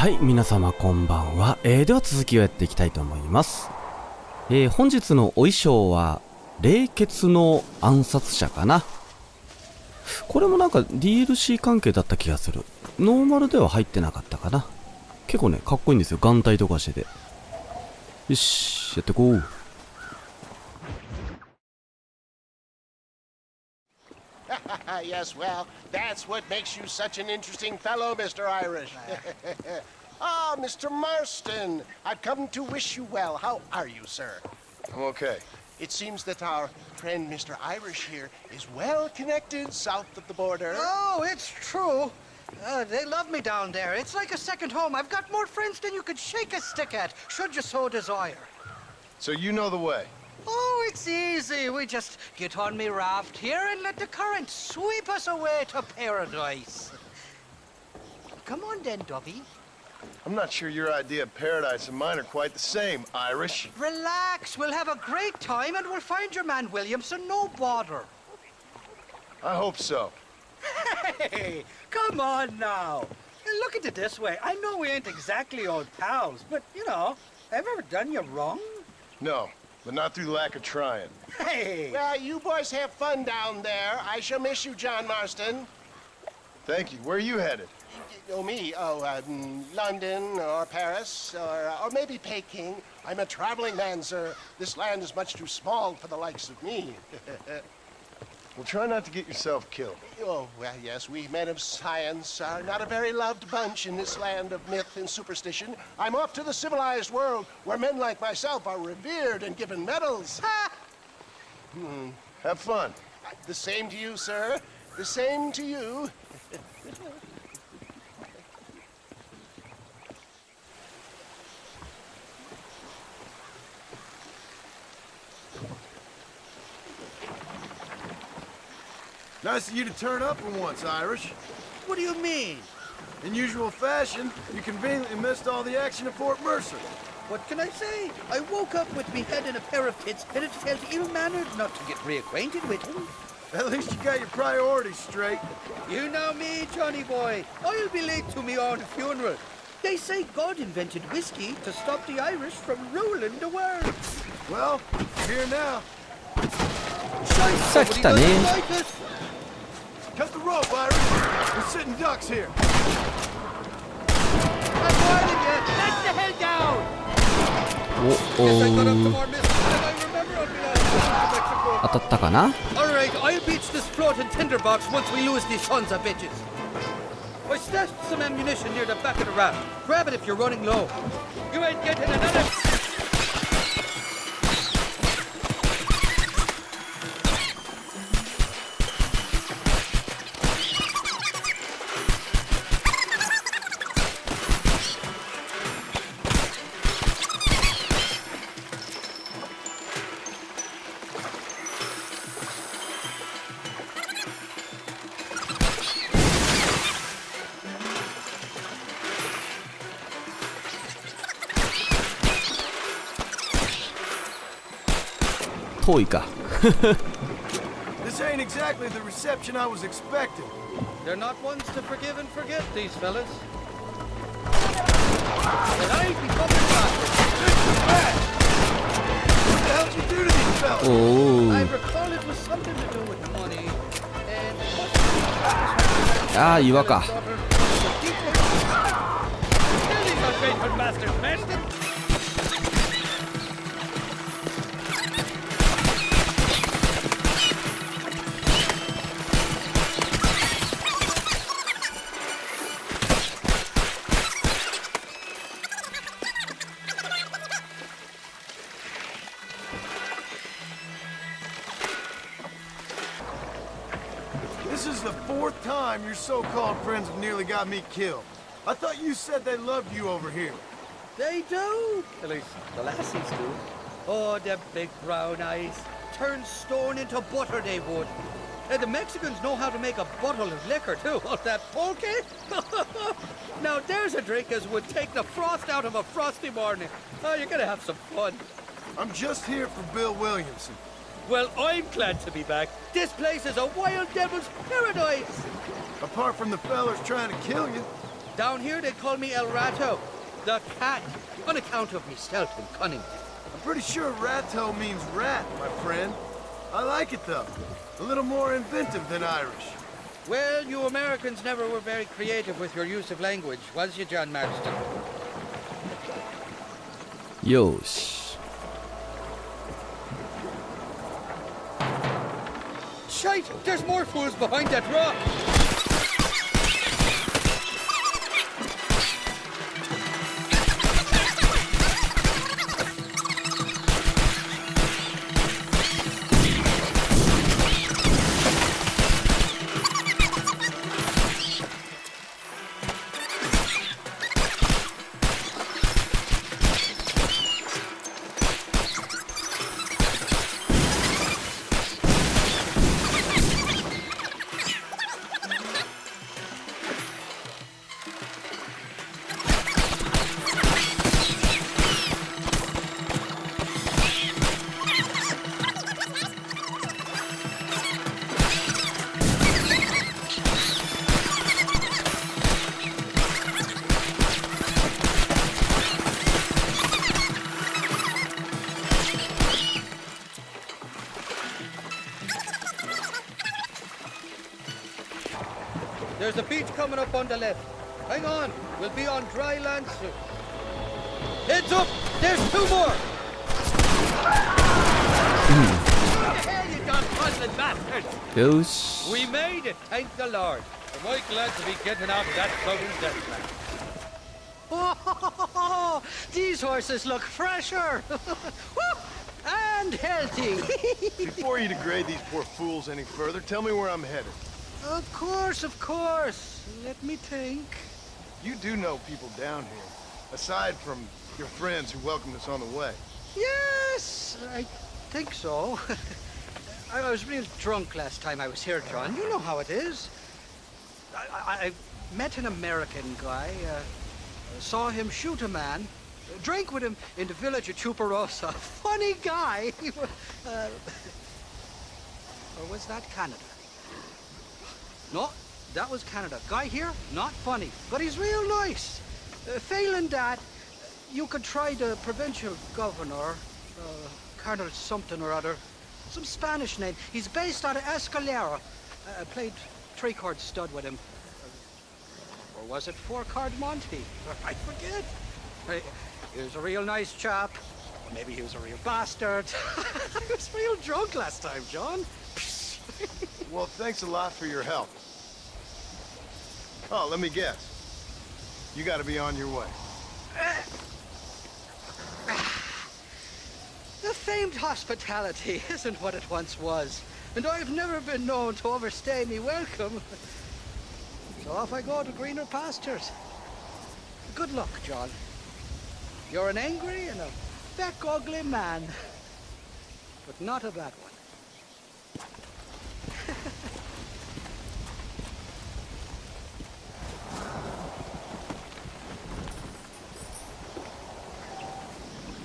はい、皆様こんばんは。では続きをやっていきたいと思います。本日のお衣装は、冷血の暗殺者かな。これもなんか DLC 関係だった気がする。ノーマルでは入ってなかったかな。結構ね、かっこいいんですよ。眼帯とかしてて。よし、やってこう。Yes, well, that's what makes you such an interesting fellow, Mr. Irish. Ah, Mr. Marston, I've come to wish you well. How are you, sir? I'm okay. It seems that our friend Mr. Irish here is well connected south of the border. Oh, it's true. They love me down there. It's like a second home. I've got more friends than you could shake a stick at, should you so desire. So you know the way? Oh, it's easy. We just get on me raft here and let the current sweep us away to paradise. Come on then, Dovey. I'm not sure your idea of paradise and mine are quite the same, Irish. Relax. We'll have a great time and we'll find your man Williamson, no bother. I hope so. Hey, come on now. Look at it this way. I know we ain't exactly old pals, but, you know, have I ever done you wrong? No, but not through lack of trying. Hey! Well, you boys have fun down there. I shall miss you, John Marston. Thank you. Where are you headed? Oh, me? Oh, London or Paris or maybe Peking. I'm a traveling man, sir. This land is much too small for the likes of me. Well, try not to get yourself killed. Oh, well, yes, we men of science are not a very loved bunch in this land of myth and superstition. I'm off to the civilized world where men like myself are revered and given medals. Ha! Have fun. The same to you, sir. The same to you. Nice of you to turn up for once, Irish. What do you mean? In usual fashion, you conveniently missed all the action at Fort Mercer. What can I say? I woke up with me head in a pair of pits, and it felt ill-mannered not to get reacquainted with him. At least you got your priorities straight. You know me, Johnny boy. I'll be late to me own funeral. They say God invented whiskey to stop the Irish from ruling the world. Well, here now.さあ来たね。 Cut the rope, Irish. We're sitting ducks here. I'm warning you. Let the hell down. お Yes, I got up お to more mist than I remember on the last trip to Mexico. 当たったかな。 All right, I'll beach this floating tinderbox once we lose these sons of bitches. I stashed some ammunition near the back of the raft. Grab it if you're running low. You ain't getting another.遠いか。 This ain't exactly the reception I was expecting. They're not ones to forgive and forget, these fellas. And I'll be coming back. What the hell did you do to these fellas? お I お。 recall it was something to do with money. And ああ、岩か。 These are faithful masters, Marston. This is the fourth time your so-called friends have nearly got me killed. I thought you said they loved you over here. They do. At least the lassies do. Oh, them big brown eyes. Turn stone into butter, they would. And the Mexicans know how to make a bottle of liquor, too. Oh, that pulque? Now, there's a drink as would take the frost out of a frosty morning. Oh, you're gonna have some fun. I'm just here for Bill Williamson. Well, I'm glad to be back. This place is a wild devil's paradise. Apart from the fellers trying to kill you, Down here they call me El Rato, the cat, on account of me stealth and cunning. I'm pretty sure rato means rat, my friend. I like it though. A little more inventive than Irish. Well, you Americans never were very creative with your use of language, was you, John Marston? よーし。 Shite! There's more fools behind that rock! There's a beach coming up on the left. Hang on, we'll be on dry land soon. Heads up! There's two more! What the hell, you dog-puzzling bastard? よーし。 We made it, thank the Lord. Am I glad to be getting out of that southern death trap. Oh, these horses look fresher. Woo! And healthy. Before you degrade these poor fools any further, tell me where I'm headed. Of course, of course. Let me think. You do know people down here, aside from your friends who welcomed us on the way. Yes, I think so. I was real drunk last time I was here, John. You know how it is. I met an American guy, saw him shoot a man, drank with him in the village of Chuparosa. Funny guy. Or was that Canada? No, that was Canada. Guy here, not funny, but he's real nice. Failing that, you could try the provincial governor, Colonel something or other. Some Spanish name. He's based out of Escalera. I played three-chord stud with him. Or was it four-chord Monty? I forget. He was a real nice chap. Maybe he was a real bastard. I was real drunk last time, John. Well, thanks a lot for your help. Oh, let me guess. You gotta be on your way. The famed hospitality isn't what it once was, and I've never been known to overstay me welcome. So off I go to greener pastures. Good luck, John. You're an angry and a feck ugly man, but not a bad one.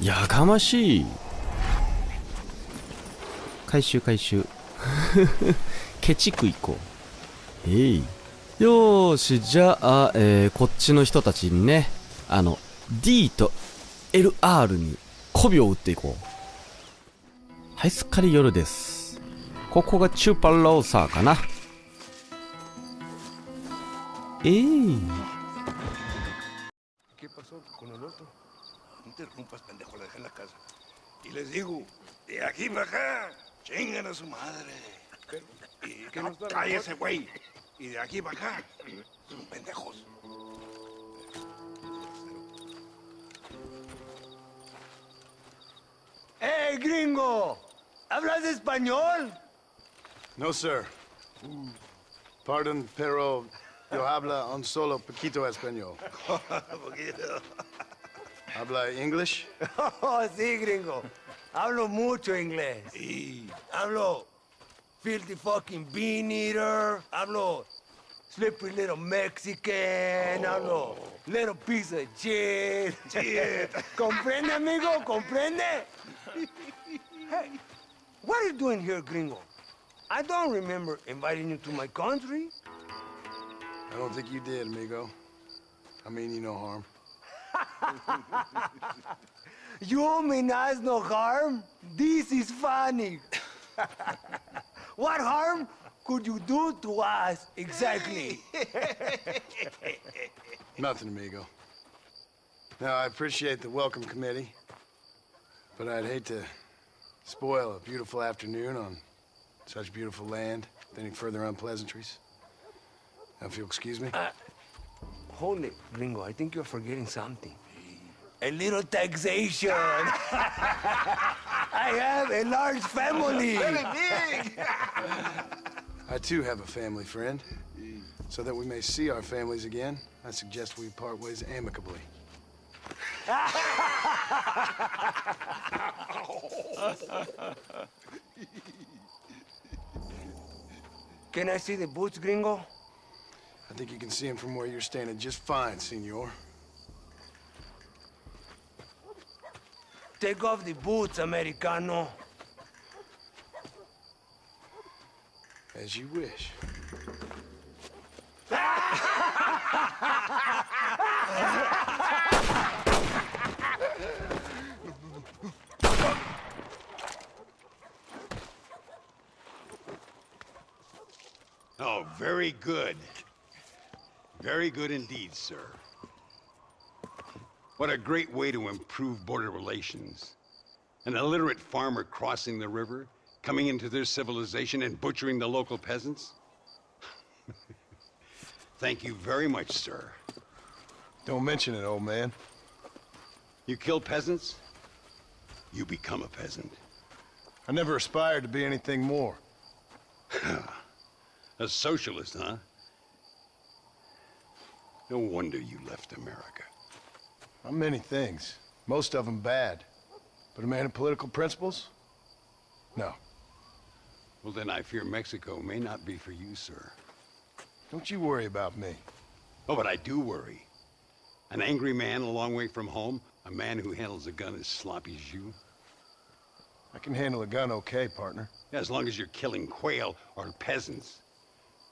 やかましい。回収回収。ケチク行こう。よーし、じゃあ、こっちの人たちにね、D と LR に媚びを打っていこう。はい、すっかり夜です。ここがチューパローサーかな。¿Qué pasó con el otro? No interrumpas, pendejo, le dejé en la casa. Y les digo, de aquí para acá, chingan a su madre. Y no, cállese, güey. Y de aquí para acá, son pendejos. ¡Hey, gringo! ¿Hablas español? No, sir. Pardon, pero yo habla un solo poquito español. Poquito. ¿Habla English? Oh, sí, gringo. Hablo mucho inglés. Y Hablo filthy fucking bean eater. Hablo slippery little Mexican. Hablo little piece of shit. ¿Comprende, amigo? ¿Comprende? Hey, what are you doing here, gringo? I don't remember inviting you to my country. I don't think you did, amigo. I mean you no harm. You mean us no harm? This is funny. What harm could you do to us exactly? Nothing, amigo. Now, I appreciate the welcome committee, but I'd hate to spoil a beautiful afternoon on such beautiful land with any further unpleasantries. Now, if you'll excuse me. Hold it, Gringo. I think you're forgetting something. A little taxation. I have a large family. Very big. I too have a family friend. So that we may see our families again, I suggest we part ways amicably. Can I see the boots, Gringo? I think you can see him from where you're standing just fine, senor. Take off the boots, Americano. As you wish. Oh, very good. Very good indeed, sir. What a great way to improve border relations. An illiterate farmer crossing the river, coming into their civilization and butchering the local peasants? Thank you very much, sir. Don't mention it, old man. You kill peasants, you become a peasant. I never aspired to be anything more. A socialist, huh? No wonder you left America. I'm many things. Most of them bad. But a man of political principles? No. Well, then I fear Mexico may not be for you, sir. Don't you worry about me. Oh, but I do worry. An angry man a long way from home, a man who handles a gun as sloppy as you. I can handle a gun okay, partner. Yeah, as long as you're killing quail or peasants.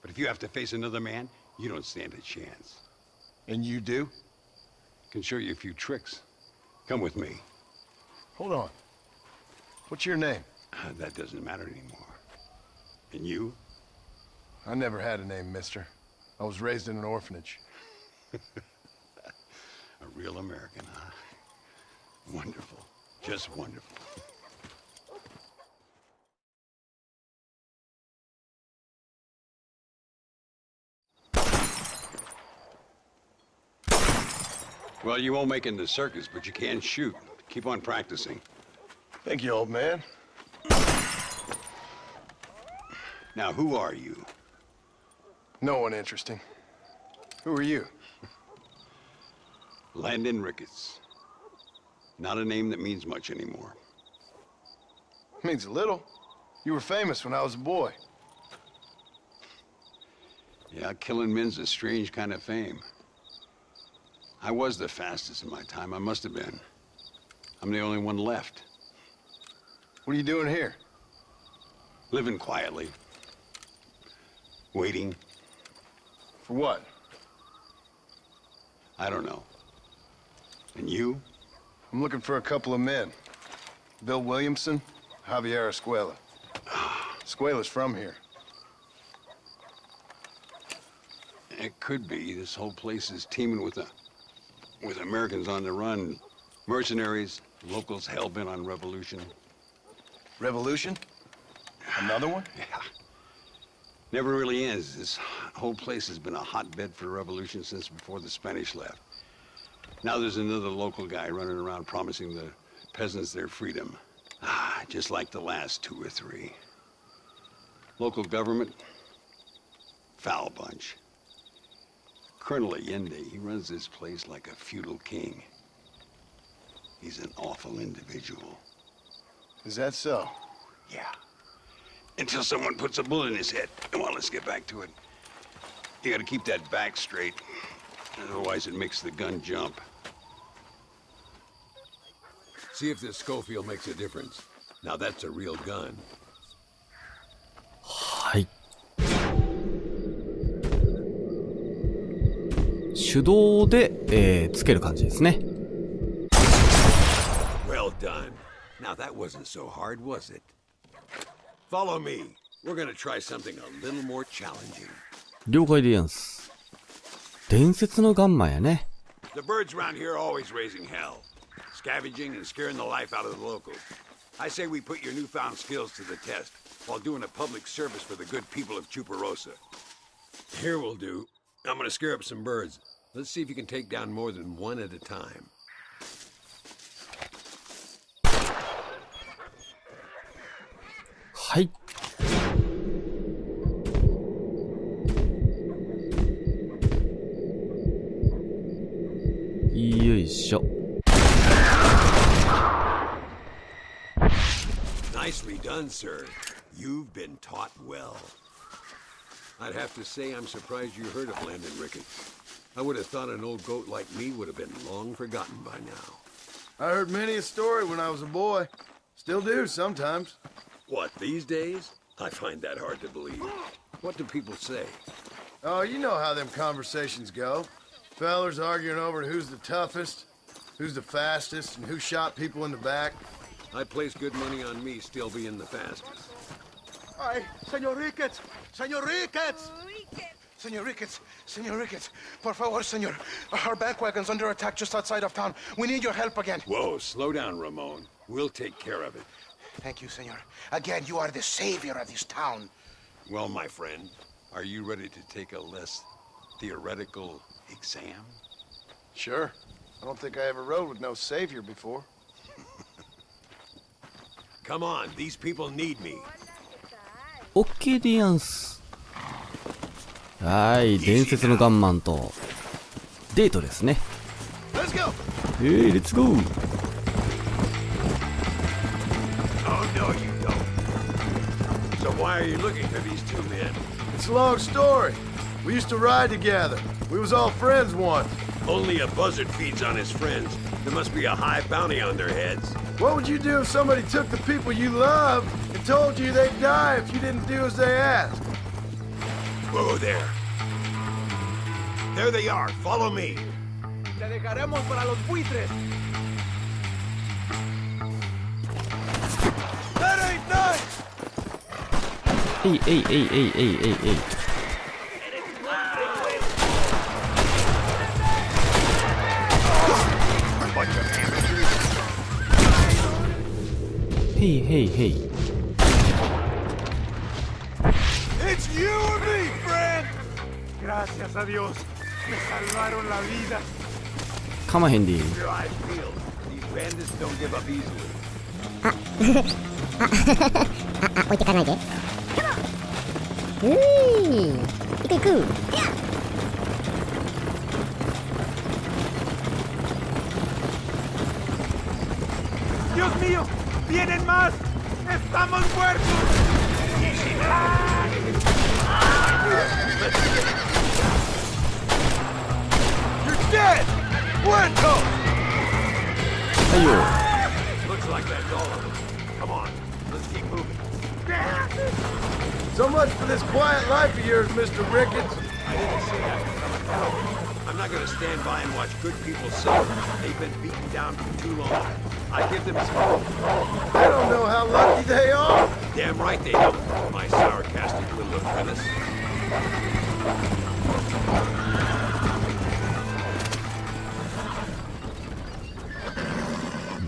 But if you have to face another man, you don't stand a chance. And you do? Can show you a few tricks. Come with me. Hold on. What's your name? That doesn't matter anymore. And you? I never had a name, mister. I was raised in an orphanage. A real American, huh? Wonderful. Just wonderful. Well, you won't make it in the circus, but you can shoot. Keep on practicing. Thank you, old man. Now, who are you? No one interesting. Who are you? Landon Ricketts. Not a name that means much anymore. Means a little. You were famous when I was a boy. Yeah, killing men's a strange kind of fame. I was the fastest in my time. I must have been. I'm the only one left. What are you doing here? Living quietly. Waiting. For what? I don't know. And you? I'm looking for a couple of men. Bill Williamson, Javier Escuela. Escuela's from here. It could be. This whole place is teeming with Americans on the run. Mercenaries, locals hell-bent on revolution. Revolution? Another one? Yeah. Never really ends. This whole place has been a hotbed for revolution since before the Spanish left. Now there's another local guy running around promising the peasants their freedom. Just like the last two or three. Local government, foul bunch. Colonel Allende, he runs this place like a feudal king. He's an awful individual. Is that so? Yeah. Until someone puts a bullet in his head. Come on, let's get back to it. You gotta keep that back straight. Otherwise it makes the gun jump. See if this Schofield makes a difference. Now that's a real gun. はい。手動で、つける感じですね。Well done. Now that wasn't so hard, was it? Follow me. We're gonna try something a little more challenging. 了解でやんす。伝説のガンマやね。The birds around here are always raising hell, scavenging and scaring the life out of the locals. I say we put your newfound skills to the test while doing a public service for the good people of Chuparosa. Here we'll do. I'm gonna scare up some birds. Let's see if you can take down more than one at a time. はい。よいしょ。Nicely done, sir. You've been taught well. I'd have to say I'm surprised you heard of Landon Ricketts. I would have thought an old goat like me would have been long forgotten by now. I heard many a story when I was a boy. Still do sometimes. What, these days? I find that hard to believe. What do people say? Oh, you know how them conversations go. Fellers arguing over who's the toughest, who's the fastest, and who shot people in the back. I place good money on me still being the fastest. Ay, Señor Ricketts! Señor Ricketts! Señor Ricketts! Señor Ricketts! Por favor, señor. Our bank wagon's under attack just outside of town. We need your help again. Whoa, slow down, Ramon. We'll take care of it. Thank you, senor. Again, you are the savior of this town. Well, my friend, are you ready to take a less theoretical exam? Sure. I don't think I ever rode with no savior before. Come on, these people need me. OK でやんす。はい、伝説のガンマンとデートですね。Let's go! レッツゴー。Oh, no, you don't. So why are you looking for these two men? It's a long story. We used to ride together. We was all friends once. Only a buzzard feeds on his friends. There must be a high bounty on their heads. What would you do if somebody took the people you love and told you they'd die if you didn't do as they asked? Whoa there. There they are. Follow me. Te dejaremos para los buitres. That ain't nice! えいえいえいえいえいえいえい。へいへいへい。It's you or me, friend! Gracias a Dios. Me salvaron la vida. かまへんでいい。 Your eyes peeled. These bandits don't give up easily. 置いてかないで。うーい。行く行く。Dios mío, vienen más. Estamos muertos. You're dead. Muerto. はいよ。 Looks like that's all of them. Come on, let's keep moving. So much for this quiet life of yours, Mr. Ricketts. I didn't say I could come and help. I'm not gonna stand by and watch good people suffer. They've been beaten down for too long. I give them some hope. They don't know how lucky they are. Damn right they don't, my sarcastic little apprentice.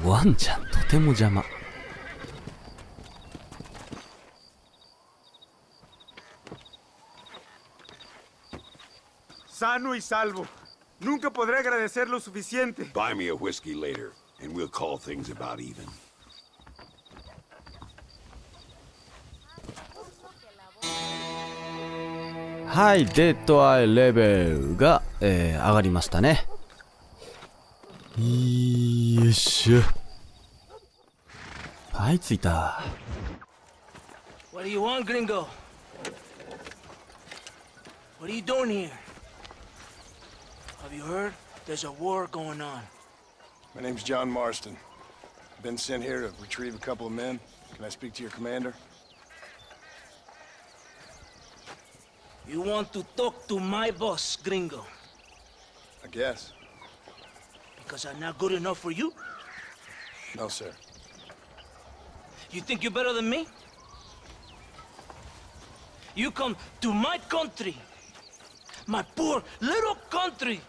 ワンちゃんとても邪魔。Sano y salvo. Nunca podré agradecer lo suficiente. Buy me a whiskey later, and we'll call things about even. はい、デッドアイレベルが、上がりましたね。よいしょ。はい、着いた。What do you want, gringo? What are you doing here? Have you heard? There's a war going on. My name's John Marston. Been sent here to retrieve a couple of men. Can I speak to your commander? You want to talk to my boss, gringo? I guess. Because I'm not good enough for you? No, sir. You think you're better than me? You come to my country, my poor little country,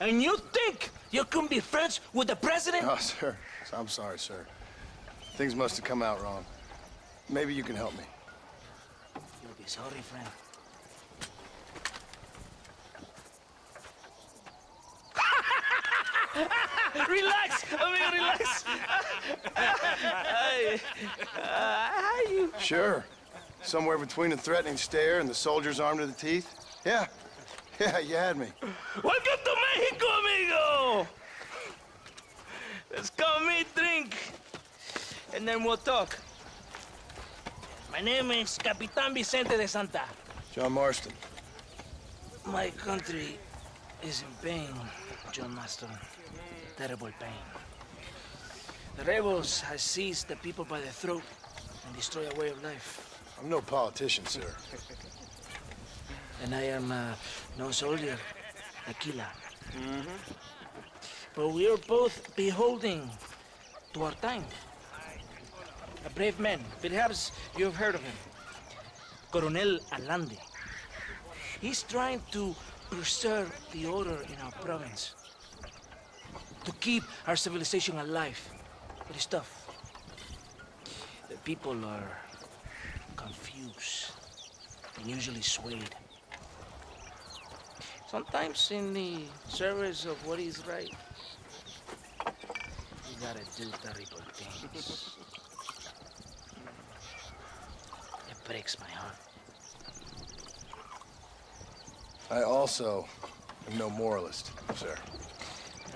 and you think you can be friends with the president? No, sir. I'm sorry, sir. Things must have come out wrong. Maybe you can help me. You'll be sorry, friend. Relax, amigo, relax. How you? Sure. Somewhere between a threatening stare and the soldier's armed to the teeth? Yeah. Yeah, you had me. Welcome to Mexico, amigo. Let's come meet, drink, and then we'll talk. My name is Capitan Vicente de Santa. John Marston. My country is in pain, John Marston. Terrible pain. The rebels have seized the people by the throat and destroy a way of life. I'm no politician, sir. And I am no soldier, a killer. But we are both beholding to our time. A brave man, perhaps you've heard of him. Coronel Allende. He's trying to preserve the order in our province. To keep our civilization alive. But it's tough. The people are confused and usually swayed. Sometimes in the service of what is right, you gotta do terrible things. It breaks my heart. I also am no moralist, sir.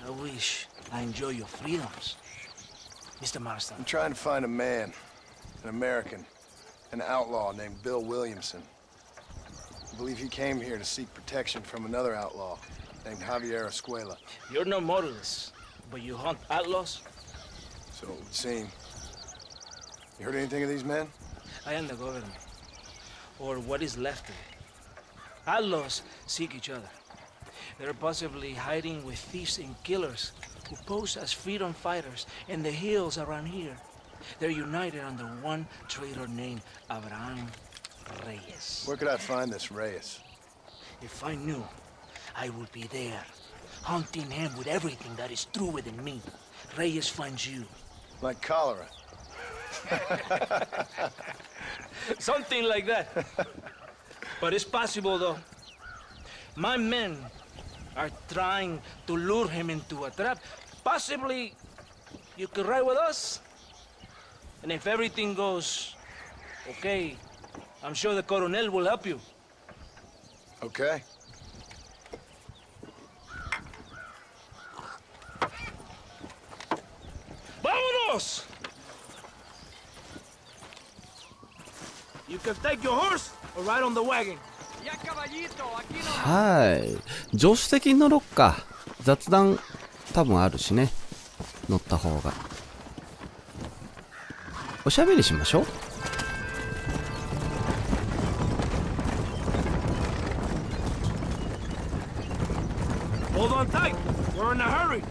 I wish I enjoy your freedoms, Mr. Marston. I'm trying to find a man, an American, an outlaw named Bill Williamson. I believe he came here to seek protection from another outlaw named Javier Escuela. You're no moralist, but you hunt outlaws? So it would seem. You heard anything of these men? I am the government, or what is left of it. Outlaws seek each other. They're possibly hiding with thieves and killers who pose as freedom fighters in the hills around here. They're united under one traitor named Abraham Reyes. Where could I find this Reyes? If I knew, I would be there, hunting him with everything that is true within me. Reyes finds you. Like cholera. Something like that. But it's possible, though. My men are trying to lure him into a trap. Possibly, you could ride with us. And if everything goes okay, I'm sure the Coronel will help you. Okay. ¡Vámonos! You can take your horse or ride on the wagon. はい。助手席に乗ろっか。雑談多分あるしね。乗った方が。おしゃべりしましょう。Hold on tight. We're in a hurry.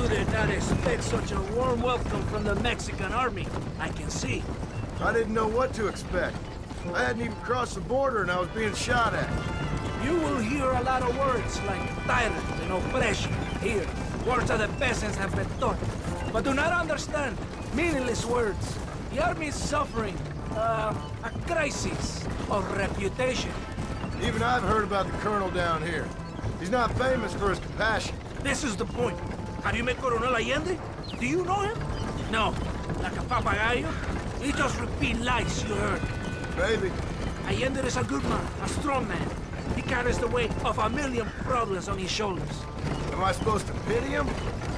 You did not expect such a warm welcome from the Mexican army. I can see. I didn't know what to expect. I hadn't even crossed the border and I was being shot at. You will hear a lot of words like tyrant and oppression here. Words that the peasants have been taught. But do not understand meaningless words. The army is suffering a crisis of reputation. Even I've heard about the colonel down here. He's not famous for his compassion. This is the point. Have you met Coronel Allende? Do you know him? No. Like a papagayo? He just repeat lies you heard. Maybe. Allende is a good man, a strong man. He carries the weight of a million problems on his shoulders. Am I supposed to pity him?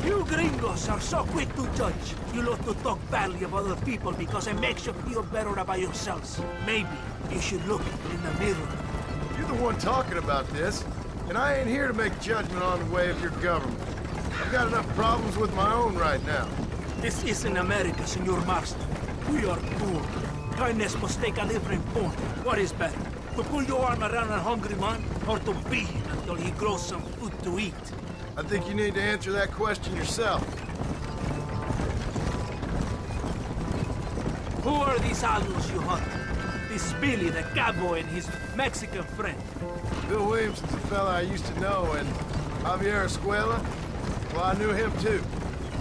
You gringos are so quick to judge. You love to talk badly of other people because it makes you feel better about yourselves. Maybe you should look in the mirror. You're the one talking about this, and I ain't here to make judgment on the way of your government. I've got enough problems with my own right now. This isn't America, Senor Marston. We are poor. Kindness must take a different form. What is better? To pull your arm around a hungry man, or to beat him until he grows some food to eat? I think you need to answer that question yourself. Who are these animals you hunt? This Billy, the cowboy, and his Mexican friend. Bill Williamson's a fella I used to know, and Javier Escuela, well, I knew him too.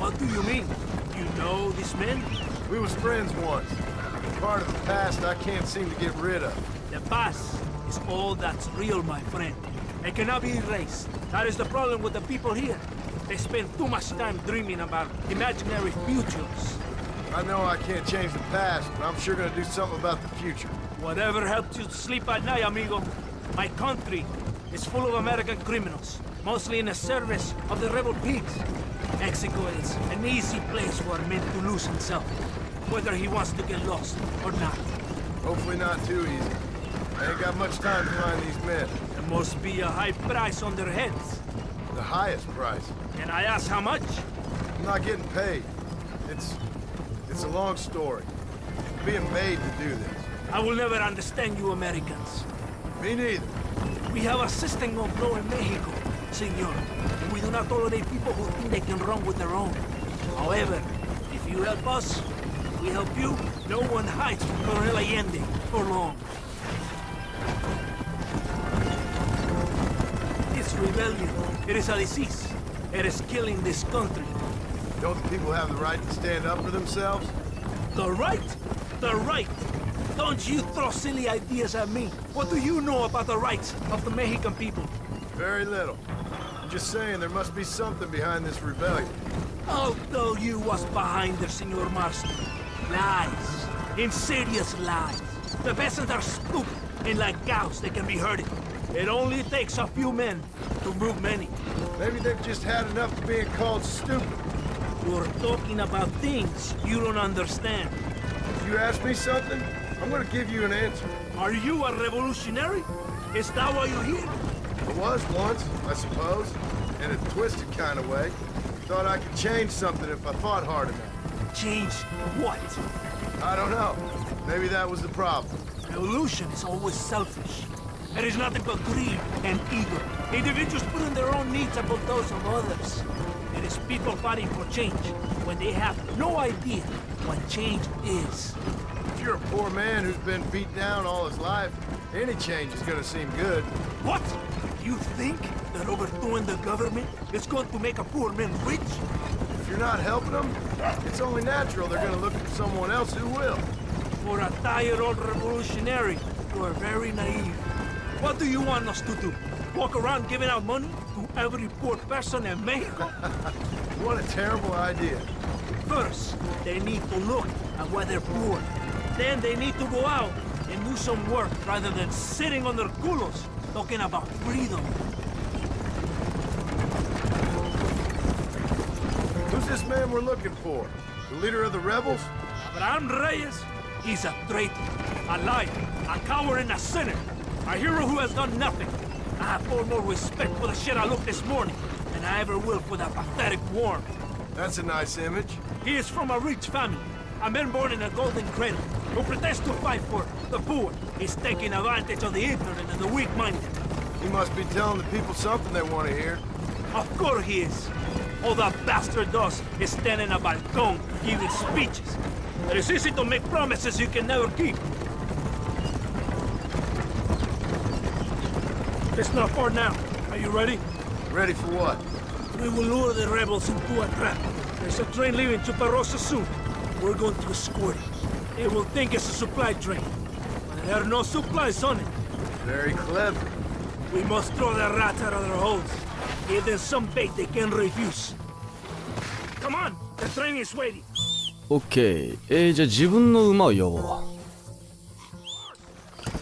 What do you mean? You know these men? We was friends once. Part of the past I can't seem to get rid of. The past is all that's real, my friend. It cannot be erased. That is the problem with the people here. They spend too much time dreaming about imaginary futures. I know I can't change the past, but I'm sure gonna do something about the future. Whatever helps you sleep at night, amigo. My country is full of American criminals, mostly in the service of the rebel pigs. Mexico is an easy place for a man to lose himself, whether he wants to get lost or not. Hopefully not too easy. I ain't got much time to find these men. There must be a high price on their heads. The highest price. Can I ask how much? I'm not getting paid. It's a long story. I'm being made to do this. I will never understand you Americans. Me neither. We have a system of law in Mexico, senor. And we do not tolerate people who think they can run with their own. However, if you help us, we help you. No one hides from Colonel Allende for long. It's rebellion. It is a disease. It is killing this country. Don't the people have the right to stand up for themselves? The right? The right! Don't you throw silly ideas at me. What do you know about the rights of the Mexican people? Very little. I'm just saying there must be something behind this rebellion. I'll tell you what's behind there, Senor Marston. Lies. Insidious lies. The peasants are stupid, and like cows, they can be herded. It only takes a few men to move many. Maybe they've just had enough of being called stupid. You're talking about things you don't understand. If you ask me something, I'm gonna give you an answer. Are you a revolutionary? Is that why you're here? I was once, I suppose, in a twisted kind of way. Thought I could change something if I thought hard enough. Change what? I don't know. Maybe that was the problem. Revolution is always selfish. It is nothing but greed and ego. Individuals putting their own needs above those of others. It is people fighting for change when they have no idea what change is. If you're a poor man who's been beat down all his life, any change is gonna seem good. What? You think that overthrowing the government is going to make a poor man rich? If you're not helping them, it's only natural they're gonna look for someone else who will. For a tired old revolutionary, you are very naive. What do you want us to do? Walk around giving out money to every poor person in Mexico? What a terrible idea. First, they need to look at why they're poor. Then they need to go out and do some work rather than sitting on their culos talking about freedom. Who's this man we're looking for? The leader of the rebels? Abraham Reyes, he's a traitor, a liar, a coward and a sinner. A hero who has done nothing. I have far more respect for the shit I looked this morning than I ever will for that pathetic worm. That's a nice image. He is from a rich family, a man born in a golden cradle, who pretends to fight for the poor. He's taking advantage of the ignorant and the weak-minded. He must be telling the people something they want to hear. Of course he is. All that bastard does is stand in a balcón giving speeches. It is easy to make promises you can never keep. It's not far now. Are you ready? Ready for what? We will lure the rebels into a trap. There's a train leaving Chuparosa soon. We're going to escort it. It will think it's a supply train. But there are no supplies on it. Very clever. We must throw the rats out of their holes. Give them some bait they can refuse. Come on, the train is waiting. OK。じゃあ自分の馬を呼ぼ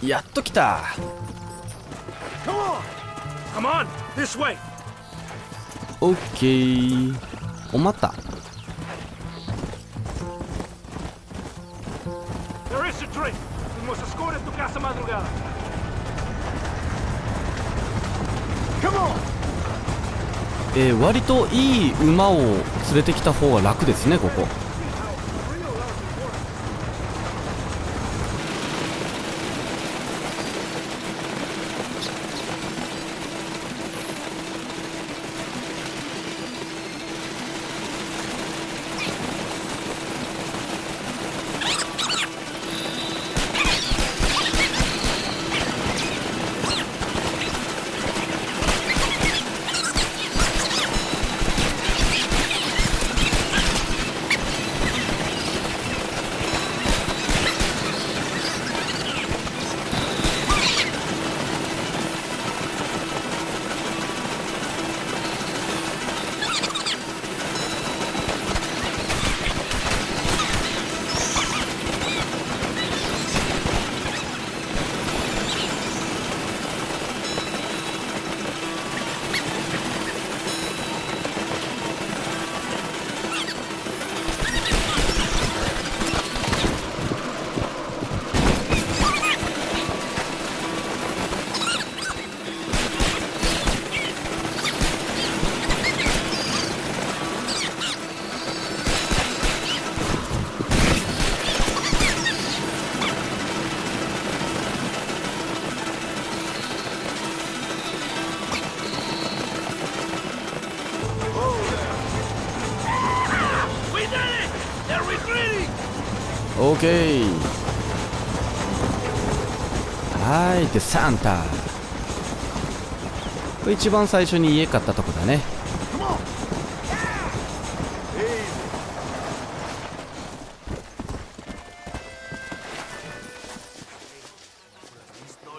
う。やっと来た。Come on! Come on! This way! OK。お、待った。There is a train. We must escort it to Casa Madrugada. Come on! 割といい馬を連れてきた方が楽ですね、ここ。オーケー。はい、でサンタ。これ一番最初に家買ったとこだね。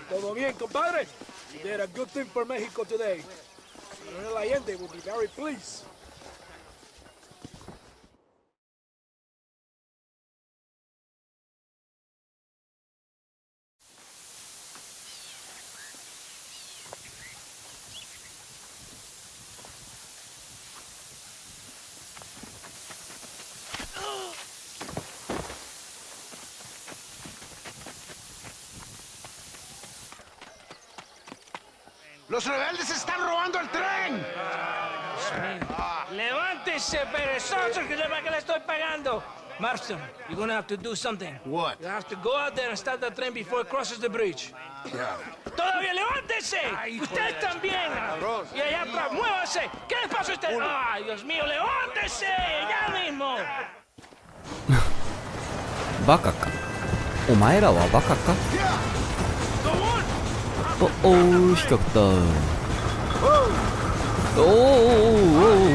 Todo bien, compadre? You did a good thing for Mexico today. Coronel Allende will be very pleased. ¡Los rebeldes están robando el tren! Levántese, perezoso, que para que le estoy pagando. Marston, you're gonna have to do something. What? You have to go out there and stop the train before it crosses the bridge. ¡Todavía levántese! ¡Usted también! Y allá atrás, muévase. ¿Qué le pasa a usted? ¡Ay, Dios mío, levántese! ¡Ya mismo! バカか。お前らはバカか。おおー、引っかかった。おーおーおー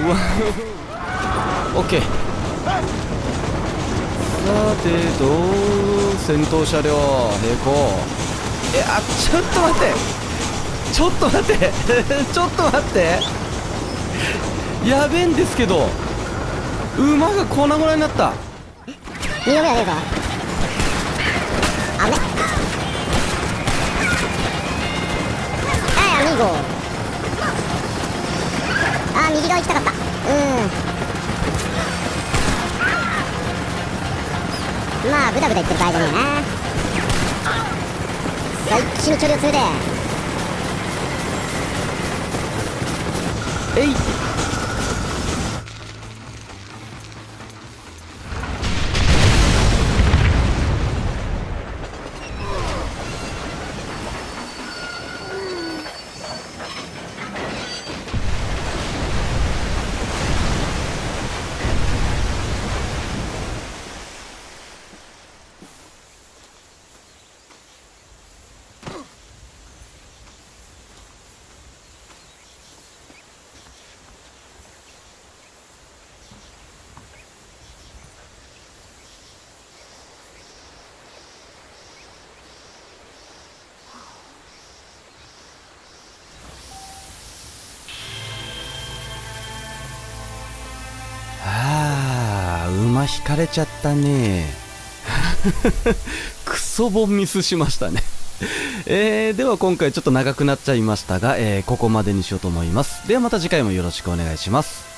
おーオッケー。さてと、戦闘車両並行。ちょっと待って、ちょっと待ってちょっと待って、やべえんですけど、馬が粉々になった。2度目はねえぞ。あめはいアミーゴ。右側行きたかった。まあブダブダ言ってる場合じゃねえな。さあ一気に距離を詰めてえい。馬引かれちゃったねクソボンミスしましたねでは今回ちょっと長くなっちゃいましたが、ここまでにしようと思います。ではまた次回もよろしくお願いします。